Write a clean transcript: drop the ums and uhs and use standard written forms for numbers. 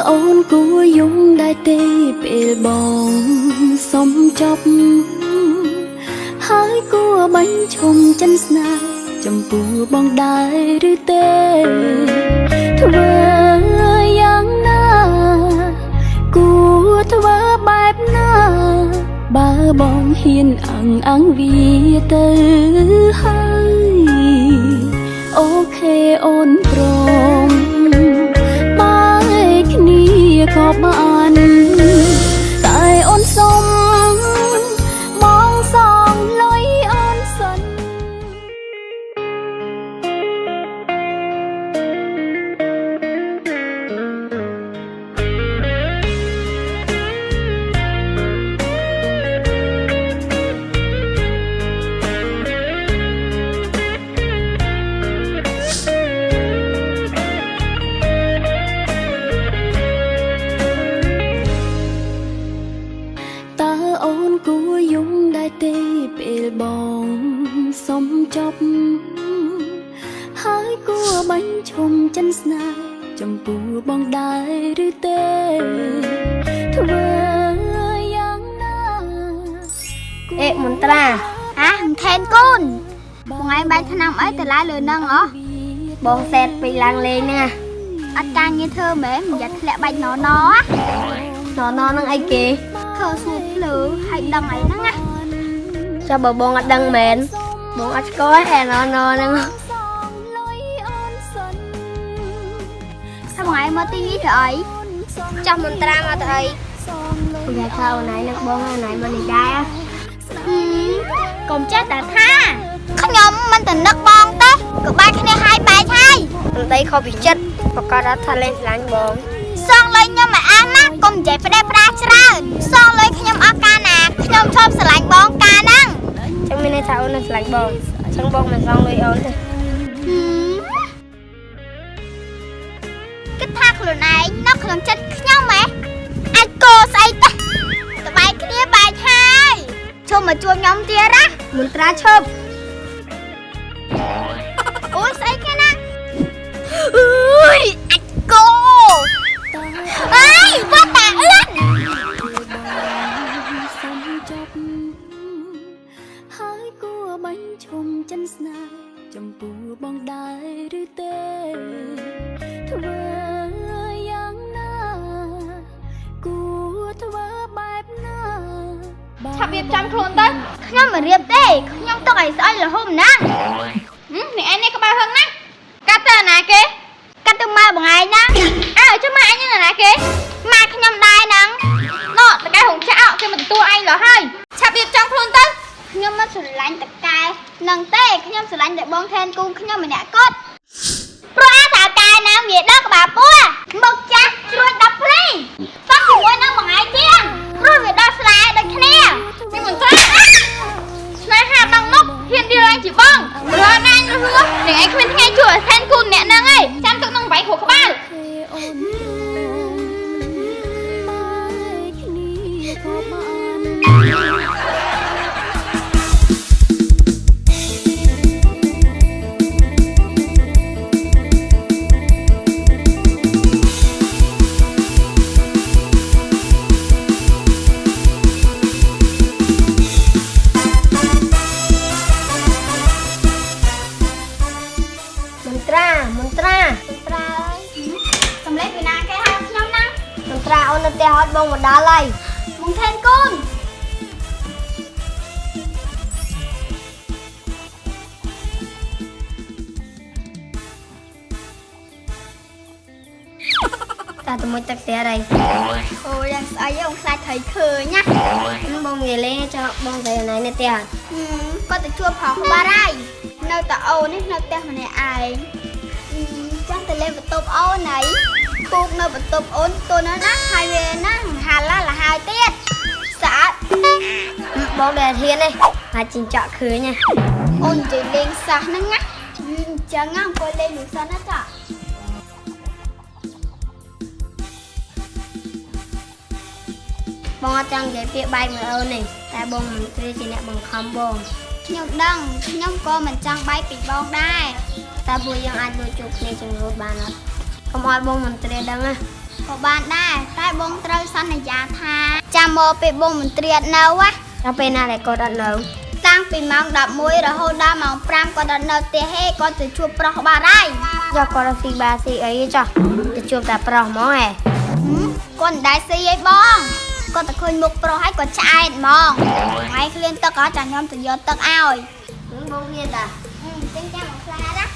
អូនគួរយំដែរទេពេលបងសុំចប់ហើយគួរបាញ់ឈុំចិនស្នេហ៍ចំពោះបងដែរឬទេធ្វើយ៉ាងណាគួរធ្វើបែបណាបើបងហ៊ានអង្វាទៅហើយអូខេអូនព្រមបែកគ្នាក៏បានតែអូនសុំបងសងលុយអូនសិនអូនគួរយំដែរទេពេលបងសុំចប់ហើយគួរបាញ់ឈុំចិនស្នេហ៍ចំពោះបងដែរឬទេធ្វើយ៉ាងណាអេមន្ត្រាមិនថែនកូនបងឯងបាយថ្នាំអីទៅឡាយលើនឹងហ៎បងសេតពីឡើងលេងហ្នឹងអត់ការងារធ្វើមែនមិនយ៉ាត់ធ្លាក់បាច់ណណនឹងអីគេធ្វើសួរភ្លឺឲ្យដឹងអីហ្នឹងណាចាំបើបងអត់ដឹងមែនបងអត់ស្គាល់ឯណហ្នឹងថាបងឯងមកទីនេះទៅអីចាំមន្ត្រាមកទៅអីនិយាយថាអូនឯងនឹងបងអូនឯងមកនេះដែរកុំចេះតែថាខ្ញុំមិនទៅនឹកបងទេក៏បាយគ្នាហើយបែកហើយមិនដីខុសពីចិត្តប្រកាសថាលេងឆ្លាញ់បងសងលុយខ្ញុំមកអាណាកុំនិយាយផ្ដេសផ្ដាសច្រើនសងលុយខ្ញុំអត់កាលណាខ្ញុំឈប់ស្រឡាញ់បងកាលហ្នឹងចឹងមានន័យថាអូននឹងស្រឡាញ់បងចឹងបងមិនសងលុយអូនទេគិតថាខ្លួនឯងនៅក្នុងចិត្តខ្ញុំហ៎អាចកោស្អីទេតបាយគ្នាបែកហើយជុំមកជួបខ្ញុំទៀតណាមន្ត្រាឈប់អូយស្អីគេណាអើយអាចកោអើយវត្តតាអឿនសុំចប់ហើយគួរបាញ់ឈុំចិនស្នេហ៍ចំពោះបងដែរឬទេធ្វើយ៉ាងណាគួរធ្វើបែបណាឆាប់រៀបចំខ្លួនទៅខ្ញុំមិនរៀបទេខ្ញុំទុកឲ្យស្អុយរហូតណានេះឯងនេះក្បាលហឹងណាកាត់ទៅណាគេកាត់ទៅម៉ែបងឯងណាចុះម៉ែអញនៅណាគេម៉ែខ្ញុំដែរហ្នឹងណ៎តកែហុងចាក់គេមកទទួលឯងលើហើយឆាប់រៀបចំខ្លួនទៅខ្ញុំមិនស្រឡាញ់តកែនឹងទេខ្ញុំស្រឡាញ់តែបងថែនគូខ្ញុំម្នាក់គាត់ព្រោះអាតកែណាវាដល់ក្បាលពោះមកចាស់ជ្រួយ10ភ្លីសោះជាមួយនឹងបងឯងទៀតព្រោះវាដល់ស្លាយដូចគ្នានេះមិនត្រូវស្នេហាដល់នោះហ៊ានឌីរ៉ាញជាបងរត់ណាញហឺនឹងឯងគ្មានថ្ងៃជួយថែនគូអ្នកហ្នឹងឯងចាំទុកនឹងវាយហូរក្បាលមន្ត្រាសំឡេងពីណាគេហៅខ្ញុំណាមន្ត្រាអូននៅផ្ទះអត់បងមកដល់ហើយមកថែនកូនតាទៅមួយទឹកស្ទះហើយអូយយ៉ាងស្អីអូនខ្លាចត្រីឃើញណាបងនិយាយលេងចោលបងស្រីណៃនៅផ្ទះគាត់ទៅជួបផងក្បាលហើយនៅតែអូននេះនៅផ្ទះម្នាក់ឯងចាំទៅលេងបន្ទប់អូនណៃពូកនៅបន្ទប់អូនទូនៅណាហើយវាណាហាឡាលហើយទៀតស្អាតបងដែលហ៊ានទេអាចចិញ្ចក់ឃើញណាអូនជិះលេងសោះហ្នឹងណាអញ្ចឹងអង្គុយលេងនឹងសិនណាចាបងអត់ចង់និយាយពាក្យបែកមួយអូនទេតែបងមិនត្រូវជាអ្នកបង្ខំបងខ្ញុំដឹងខ្ញុំក៏មិនចង់បែកពីបងដែរតែពួកយើងអាចលួចជួបគ្នាចង្រោតបានអត់កុំឲ្យបងមិនត្រូវដឹងណា ក៏បានដែរតែបងត្រូវសន្យាថាចាំមកពេលបងមន្ត្រីអត់នៅហ៎ដល់ពេលណាដែលគាត់អត់នៅតាំងពីម៉ោង11រហូតដល់ម៉ោង5គាត់អត់នៅផ្ទះហេគាត់ទៅជួបប្រុសបាត់ហើយយកគាត់ទៅស៊ីបាស៊ីអីចុះទៅជួបតែប្រុសហ្មងហ៎គាត់មិនដែរស៊ីអីបងគាត់ទៅឃើញមុខប្រុសហើយគាត់ឆ្អែតហ្មងថ្ងៃឃ្លានទឹកក៏ចាំខ្ញុំទៅយកទឹកឲ្យបងហ៊ានតាចឹងចាំមកខ្លាណា